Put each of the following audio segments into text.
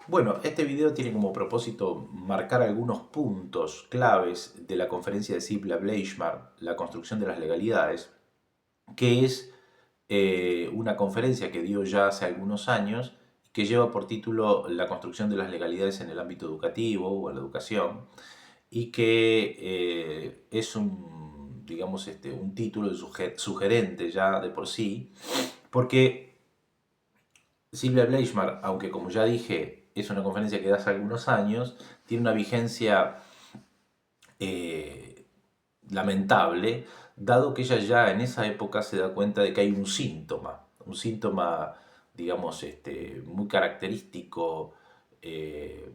Bueno, este video tiene como propósito marcar algunos puntos claves de la conferencia de Ziblatt Bleichmar, la construcción de las legalidades, que es una conferencia que dio ya hace algunos años, que lleva por título La construcción de las legalidades en el ámbito educativo o en la educación, y que es un, digamos, un título sugerente ya de por sí, porque Ziblatt Bleichmar, aunque como ya dije, es una conferencia que da hace algunos años, tiene una vigencia eh, lamentable, dado que ella ya en esa época se da cuenta de que hay un síntoma, digamos, muy característico eh,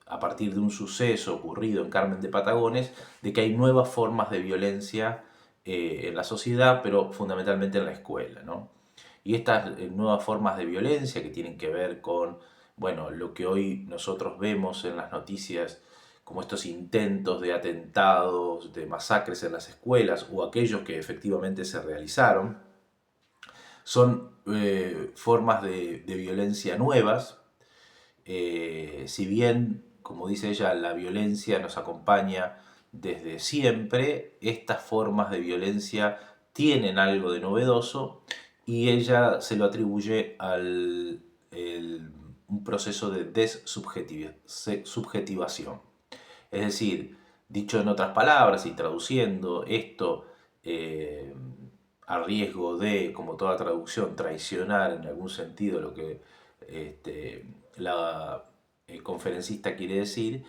a partir de un suceso ocurrido en Carmen de Patagones, de que hay nuevas formas de violencia en la sociedad, pero fundamentalmente en la escuela, ¿no? Y estas nuevas formas de violencia que tienen que ver con, bueno, lo que hoy nosotros vemos en las noticias como estos intentos de atentados, de masacres en las escuelas o aquellos que efectivamente se realizaron, son formas de violencia nuevas. Si bien, como dice ella, la violencia nos acompaña desde siempre, estas formas de violencia tienen algo de novedoso y ella se lo atribuye al un proceso de desubjetivación. Es decir, dicho en otras palabras y traduciendo esto eh, a riesgo de, como toda traducción, traicionar en algún sentido lo que la conferencista quiere decir,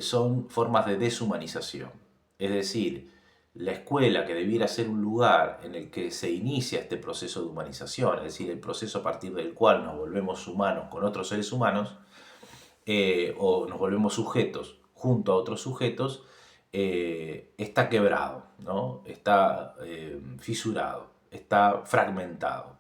son formas de deshumanización. Es decir, la escuela, que debiera ser un lugar en el que se inicia este proceso de humanización, es decir, el proceso a partir del cual nos volvemos humanos con otros seres humanos, o nos volvemos sujetos junto a otros sujetos, está quebrado, ¿no? Está fisurado, está fragmentado.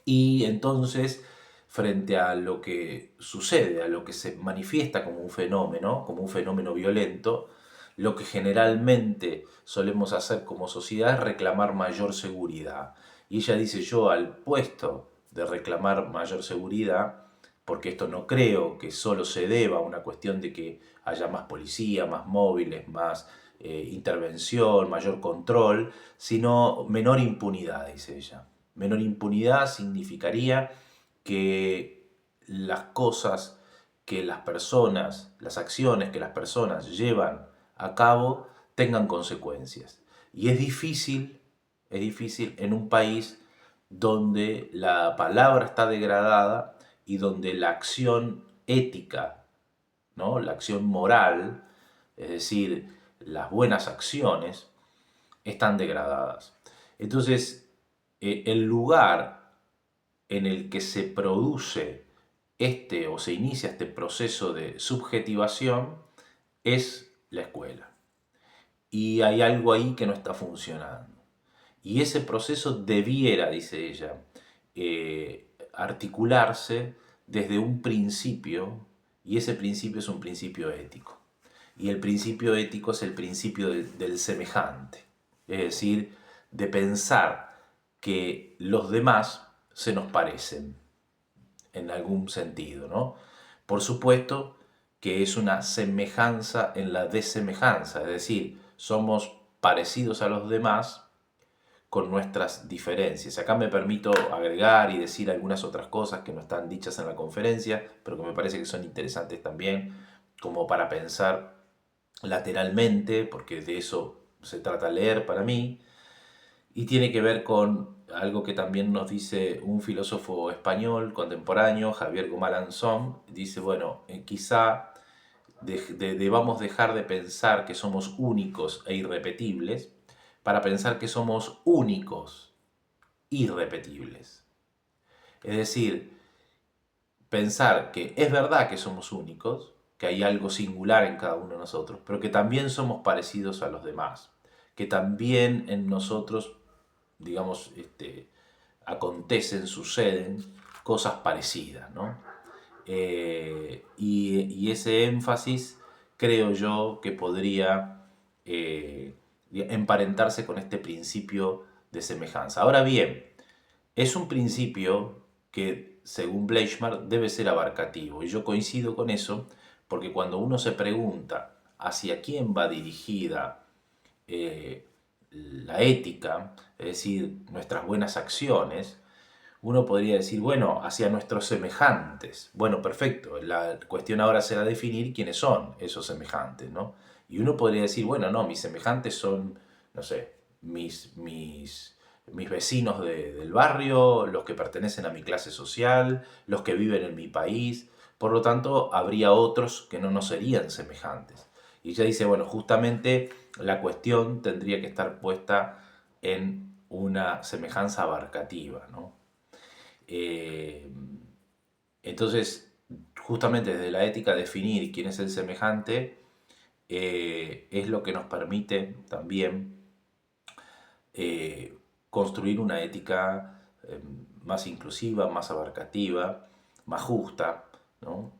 Y entonces, frente a lo que sucede, a lo que se manifiesta como un fenómeno violento, lo que generalmente solemos hacer como sociedad es reclamar mayor seguridad. Y ella dice, yo al puesto de reclamar mayor seguridad, porque esto no creo que solo se deba a una cuestión de que haya más policía, más móviles, más intervención, mayor control, sino menor impunidad, dice ella. Menor impunidad significaría que las cosas que las personas, las acciones que las personas llevan a cabo tengan consecuencias. Y es difícil en un país donde la palabra está degradada y donde la acción ética, ¿no? La acción moral, es decir, las buenas acciones, están degradadas. Entonces, el lugar en el que se produce o se inicia este proceso de subjetivación es la escuela. Y hay algo ahí que no está funcionando. Y ese proceso debiera, dice ella, articularse desde un principio, y ese principio es un principio ético. Y el principio ético es el principio del semejante, es decir, de pensar que los demás se nos parecen en algún sentido, ¿no? Por supuesto que es una semejanza en la desemejanza, es decir, somos parecidos a los demás con nuestras diferencias. Acá me permito agregar y decir algunas otras cosas que no están dichas en la conferencia, pero que me parece que son interesantes también, como para pensar lateralmente, porque de eso se trata leer para mí, y tiene que ver con algo que también nos dice un filósofo español contemporáneo, Javier Gomalanzón. Dice, bueno, quizá debamos dejar de pensar que somos únicos e irrepetibles para pensar que somos únicos, irrepetibles. Es decir, pensar que es verdad que somos únicos, que hay algo singular en cada uno de nosotros, pero que también somos parecidos a los demás, que también en nosotros, digamos, acontecen, suceden cosas parecidas, ¿no? Y ese énfasis creo yo que podría emparentarse con este principio de semejanza. Ahora bien, es un principio que según Bleichmar, debe ser abarcativo. Y yo coincido con eso, porque cuando uno se pregunta hacia quién va dirigida la ética, es decir, nuestras buenas acciones, uno podría decir, bueno, hacia nuestros semejantes. Bueno, perfecto. La cuestión ahora será definir quiénes son esos semejantes, ¿no? Y uno podría decir, bueno, no, mis semejantes son, no sé, mis vecinos del barrio, los que pertenecen a mi clase social, los que viven en mi país. Por lo tanto, habría otros que no nos serían semejantes. Y ya dice, bueno, justamente la cuestión tendría que estar puesta en una semejanza abarcativa, ¿no? Eh, entonces, justamente desde la ética definir quién es el semejante es lo que nos permite también construir una ética más inclusiva, más abarcativa, más justa, ¿no?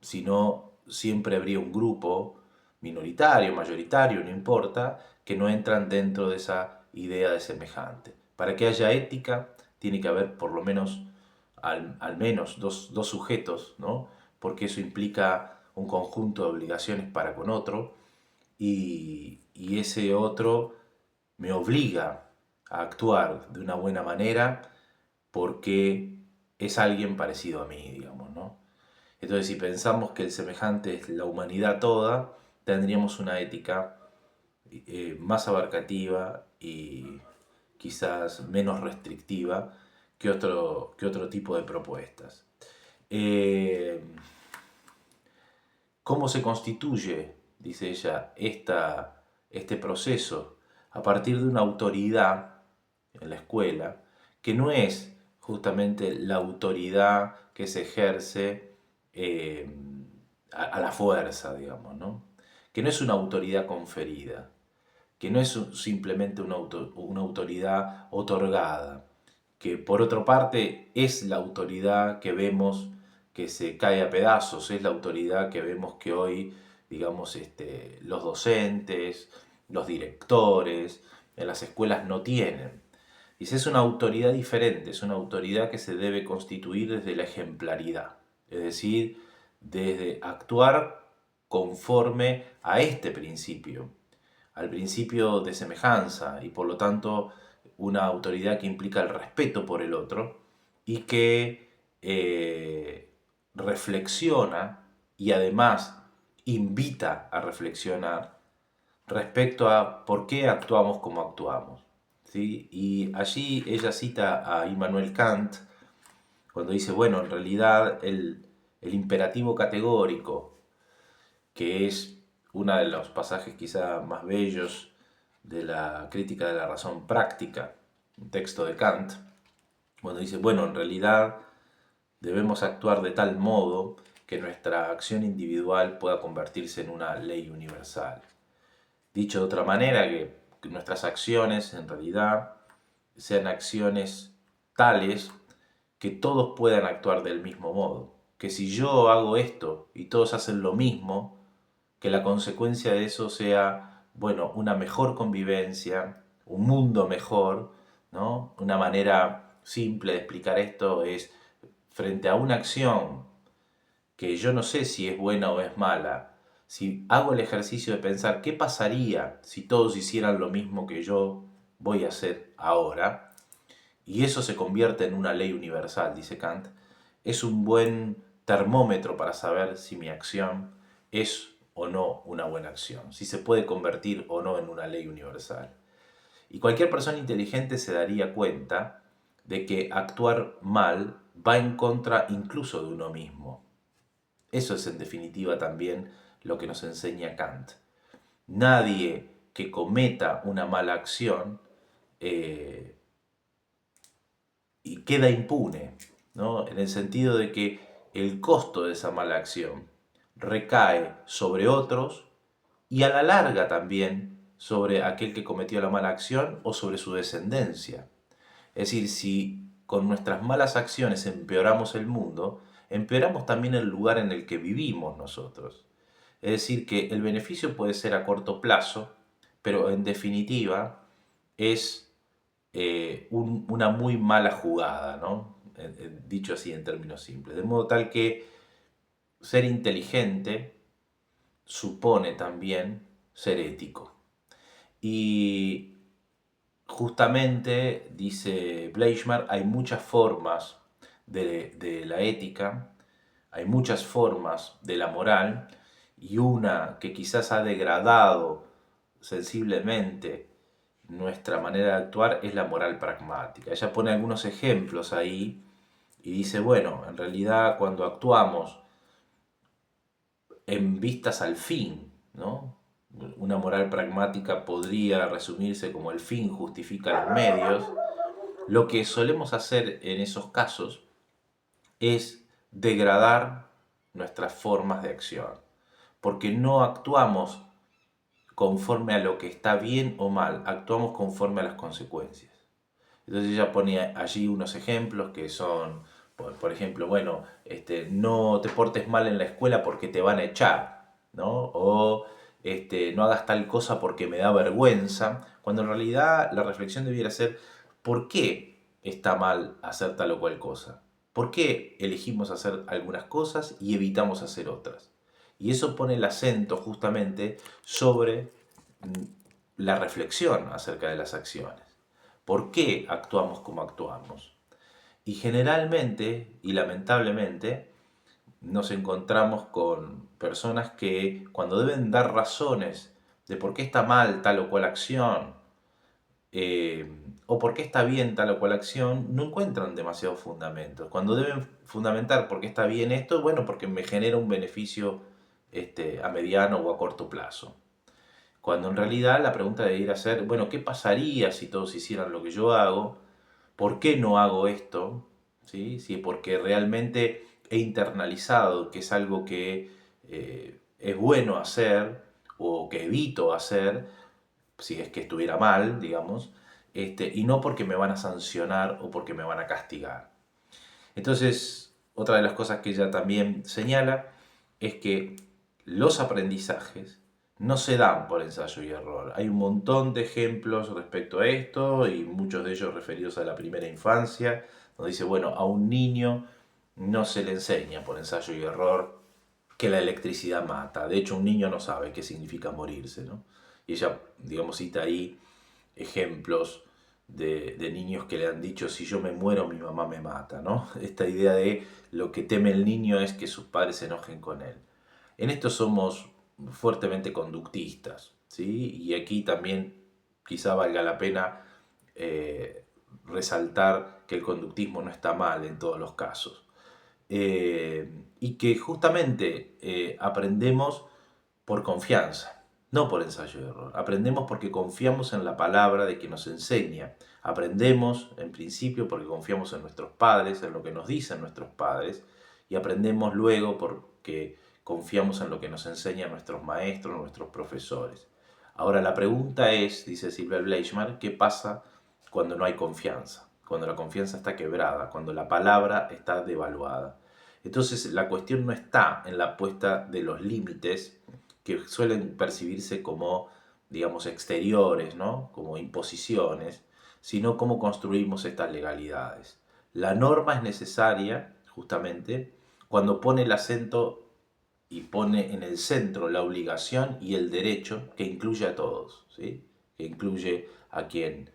Si no, siempre habría un grupo minoritario, mayoritario, no importa, que no entran dentro de esa idea de semejante. Para que haya ética, tiene que haber por lo menos, al menos dos sujetos, ¿no? Porque eso implica un conjunto de obligaciones para con otro y ese otro me obliga a actuar de una buena manera porque es alguien parecido a mí, digamos, ¿no? Entonces, si pensamos que el semejante es la humanidad toda, tendríamos una ética más abarcativa y quizás menos restrictiva que otro tipo de propuestas. Eh, ¿Cómo se constituye, dice ella, este proceso? A partir de una autoridad en la escuela, que no es justamente la autoridad que se ejerce eh, a la fuerza, digamos, ¿no? Que no es una autoridad conferida, que no es simplemente una autoridad otorgada, que por otra parte es la autoridad que vemos que se cae a pedazos, es la autoridad que vemos que hoy, digamos, los docentes, los directores, en las escuelas no tienen. Dice, es una autoridad diferente, es una autoridad que se debe constituir desde la ejemplaridad, es decir, desde actuar conforme a este principio, al principio de semejanza y por lo tanto una autoridad que implica el respeto por el otro y que reflexiona y además invita a reflexionar respecto a por qué actuamos como actuamos. ¿Sí? Y allí ella cita a Immanuel Kant cuando dice, bueno, en realidad el imperativo categórico, que es uno de los pasajes quizá más bellos de la crítica de la razón práctica, un texto de Kant, cuando dice, bueno, en realidad debemos actuar de tal modo que nuestra acción individual pueda convertirse en una ley universal. Dicho de otra manera, que nuestras acciones en realidad sean acciones tales que todos puedan actuar del mismo modo. Que si yo hago esto y todos hacen lo mismo, que la consecuencia de eso sea, bueno, una mejor convivencia, un mundo mejor, ¿no? Una manera simple de explicar esto es, frente a una acción que yo no sé si es buena o es mala, si hago el ejercicio de pensar qué pasaría si todos hicieran lo mismo que yo voy a hacer ahora, y eso se convierte en una ley universal, dice Kant, es un buen termómetro para saber si mi acción es o no una buena acción, si se puede convertir o no en una ley universal. Y cualquier persona inteligente se daría cuenta de que actuar mal va en contra incluso de uno mismo. Eso es en definitiva también lo que nos enseña Kant. Nadie que cometa una mala acción y queda impune, ¿no? En el sentido de que el costo de esa mala acción recae sobre otros y a la larga también sobre aquel que cometió la mala acción o sobre su descendencia. Es decir, si con nuestras malas acciones empeoramos el mundo, empeoramos también el lugar en el que vivimos nosotros. Es decir, que el beneficio puede ser a corto plazo, pero en definitiva es una muy mala jugada, ¿no? dicho así en términos simples. De modo tal que ser inteligente supone también ser ético. Y justamente, dice Bleichmar, hay muchas formas de la ética, hay muchas formas de la moral, y una que quizás ha degradado sensiblemente nuestra manera de actuar es la moral pragmática. Ella pone algunos ejemplos ahí y dice, bueno, en realidad cuando actuamos en vistas al fin, ¿no? Una moral pragmática podría resumirse como el fin justifica los medios. Lo que solemos hacer en esos casos es degradar nuestras formas de acción, porque no actuamos conforme a lo que está bien o mal, actuamos conforme a las consecuencias. Entonces ella pone allí unos ejemplos que son, por ejemplo, bueno, no te portes mal en la escuela porque te van a echar, ¿no? O no hagas tal cosa porque me da vergüenza, cuando en realidad la reflexión debiera ser, ¿por qué está mal hacer tal o cual cosa? ¿Por qué elegimos hacer algunas cosas y evitamos hacer otras? Y eso pone el acento justamente sobre la reflexión acerca de las acciones. ¿Por qué actuamos como actuamos? Y generalmente y lamentablemente nos encontramos con personas que cuando deben dar razones de por qué está mal tal o cual acción eh, o por qué está bien tal o cual acción, no encuentran demasiados fundamentos. Cuando deben fundamentar por qué está bien esto, bueno, porque me genera un beneficio a mediano o a corto plazo. Cuando en realidad la pregunta debería ser, bueno, ¿qué pasaría si todos hicieran lo que yo hago? ¿Por qué no hago esto? ¿Sí? Si porque realmente he internalizado que es algo que es bueno hacer o que evito hacer, si es que estuviera mal, digamos, y no porque me van a sancionar o porque me van a castigar. Entonces, otra de las cosas que ella también señala es que los aprendizajes no se dan por ensayo y error. Hay un montón de ejemplos respecto a esto y muchos de ellos referidos a la primera infancia, donde dice, bueno, a un niño no se le enseña por ensayo y error que la electricidad mata. De hecho, un niño no sabe qué significa morirse, ¿no? Y ella, digamos, cita ahí ejemplos de niños que le han dicho, si yo me muero, mi mamá me mata, ¿no? Esta idea de lo que teme el niño es que sus padres se enojen con él. En esto somos fuertemente conductistas, ¿sí? Y aquí también quizá valga la pena eh, resaltar que el conductismo no está mal en todos los casos. Y que justamente aprendemos por confianza, no por ensayo y error. Aprendemos porque confiamos en la palabra de quien nos enseña. Aprendemos, en principio, porque confiamos en nuestros padres, en lo que nos dicen nuestros padres, y aprendemos luego porque confiamos en lo que nos enseñan nuestros maestros, nuestros profesores. Ahora la pregunta es, dice Silvia Bleichmar, ¿qué pasa cuando no hay confianza? Cuando la confianza está quebrada, cuando la palabra está devaluada. Entonces la cuestión no está en la puesta de los límites que suelen percibirse como, digamos, exteriores, ¿no? Como imposiciones, sino cómo construimos estas legalidades. La norma es necesaria, justamente, cuando pone el acento y pone en el centro la obligación y el derecho que incluye a todos, ¿sí? Que incluye a quien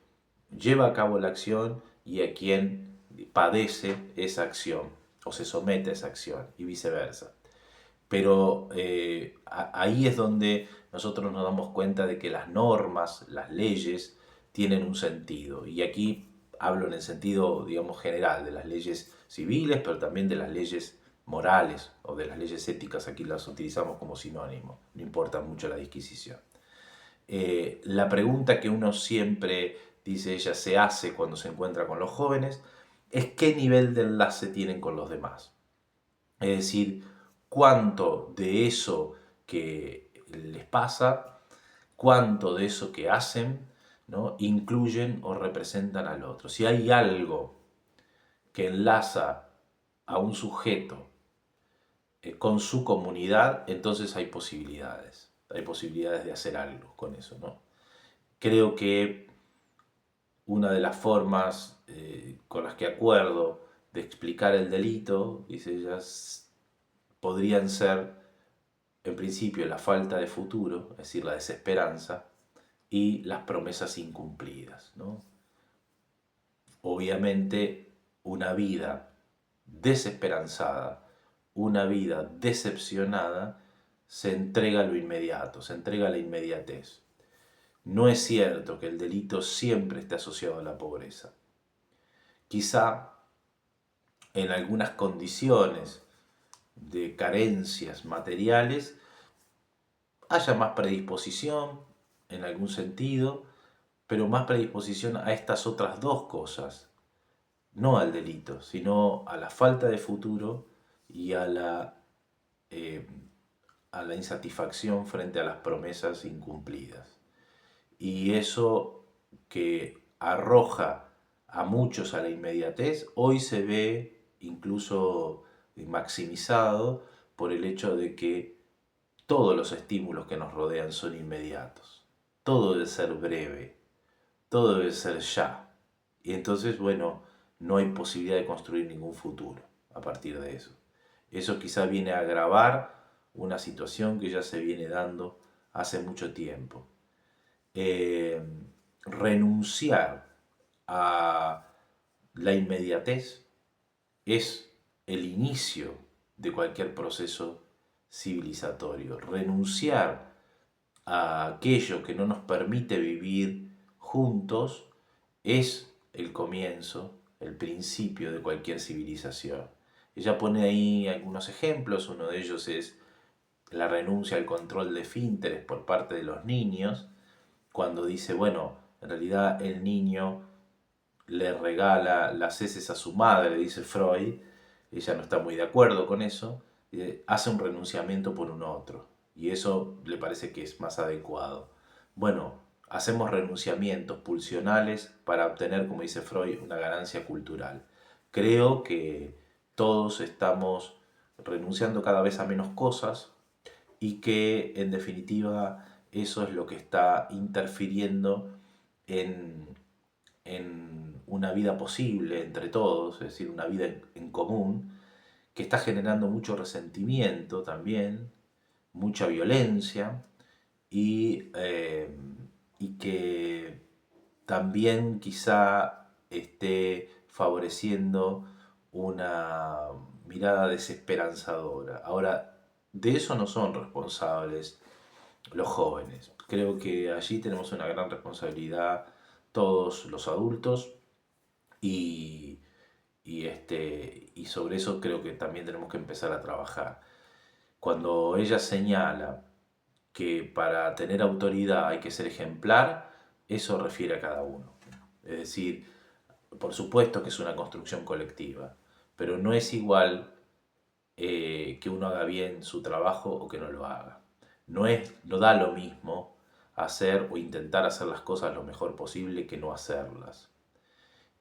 lleva a cabo la acción y a quien padece esa acción o se somete a esa acción y viceversa. Pero ahí es donde nosotros nos damos cuenta de que las normas, las leyes, tienen un sentido. Y aquí hablo en el sentido, digamos, general, de las leyes civiles, pero también de las leyes morales o de las leyes éticas, aquí las utilizamos como sinónimo, no importa mucho la disquisición. La pregunta que uno siempre, dice ella, se hace cuando se encuentra con los jóvenes es qué nivel de enlace tienen con los demás. Es decir, cuánto de eso que les pasa, cuánto de eso que hacen, ¿no? Incluyen o representan al otro. Si hay algo que enlaza a un sujeto con su comunidad, entonces hay posibilidades. Hay posibilidades de hacer algo con eso, ¿no? Creo que una de las formas con las que acuerdo de explicar el delito, dice ella, podrían ser en principio la falta de futuro, es decir, la desesperanza, y las promesas incumplidas, ¿no? Obviamente, una vida desesperanzada, una vida decepcionada, se entrega a lo inmediato, se entrega a la inmediatez. No es cierto que el delito siempre esté asociado a la pobreza. Quizá en algunas condiciones de carencias materiales haya más predisposición en algún sentido, pero más predisposición a estas otras dos cosas, no al delito, sino a la falta de futuro y eh, a la insatisfacción frente a las promesas incumplidas. Y eso que arroja a muchos a la inmediatez, hoy se ve incluso maximizado por el hecho de que todos los estímulos que nos rodean son inmediatos. Todo debe ser breve, todo debe ser ya. Y entonces, bueno, no hay posibilidad de construir ningún futuro a partir de eso. Eso quizá viene a agravar una situación que ya se viene dando hace mucho tiempo. Eh, Renunciar a la inmediatez es el inicio de cualquier proceso civilizatorio. Renunciar a aquello que no nos permite vivir juntos es el comienzo, el principio de cualquier civilización. Ella pone ahí algunos ejemplos, uno de ellos es la renuncia al control de esfínteres por parte de los niños, cuando dice, bueno, en realidad el niño le regala las heces a su madre, dice Freud, ella no está muy de acuerdo con eso, hace un renunciamiento por un otro, y eso le parece que es más adecuado. Bueno, hacemos renunciamientos pulsionales para obtener, como dice Freud, una ganancia cultural. Creo que todos estamos renunciando cada vez a menos cosas y que en definitiva eso es lo que está interfiriendo en una vida posible entre todos, es decir, una vida en común, que está generando mucho resentimiento también, mucha violencia y que también quizá esté favoreciendo una mirada desesperanzadora. Ahora, de eso no son responsables los jóvenes. Creo que allí tenemos una gran responsabilidad todos los adultos y, y sobre eso creo que también tenemos que empezar a trabajar. Cuando ella señala que para tener autoridad hay que ser ejemplar, eso refiere a cada uno. Es decir, por supuesto que es una construcción colectiva, pero no es igual que uno haga bien su trabajo o que no lo haga. No da lo mismo hacer o intentar hacer las cosas lo mejor posible que no hacerlas.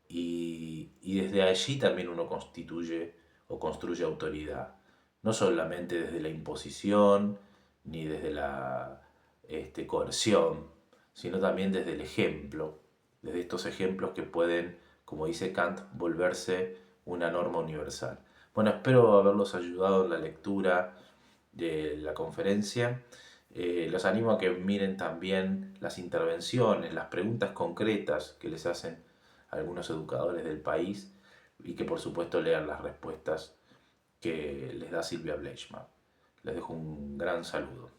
Y desde allí también uno constituye o construye autoridad. No solamente desde la imposición ni desde la coerción, sino también desde el ejemplo, desde estos ejemplos que pueden, como dice Kant, volverse una norma universal. Bueno, espero haberlos ayudado en la lectura de la conferencia. Los animo a que miren también las intervenciones, las preguntas concretas que les hacen algunos educadores del país y que por supuesto lean las respuestas que les da Silvia Bleichmann. Les dejo un gran saludo.